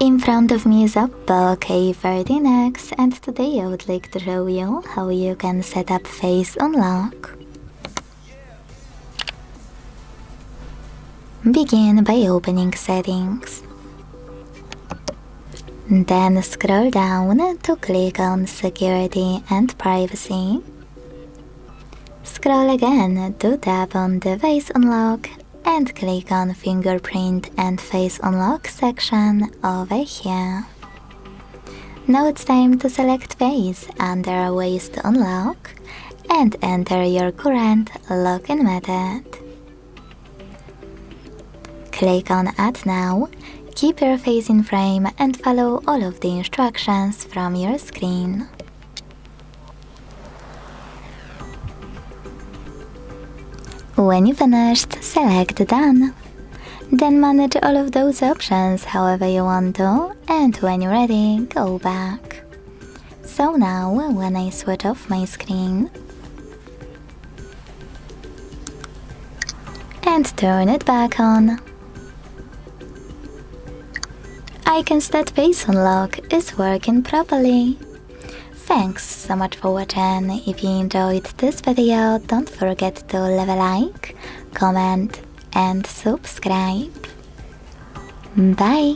In front of me is OPPO K13x, and today I would like to show you how you can set up face unlock. Begin by opening settings. Then scroll down to click on security and privacy. Scroll again to tap on the face unlock and click on fingerprint and face unlock section over here. Now it's time to select face under ways to unlock and enter your current login method. Click on add now, keep your face in frame and follow all of the instructions from your screen. When you finished, select Done. Then manage all of those options however you want to, and when you're ready, go back. So now, when I switch off my screen and turn it back on, I can see that face unlock is working properly. Thanks so much for watching. If you enjoyed this video, don't forget to leave a like, comment and subscribe. Bye!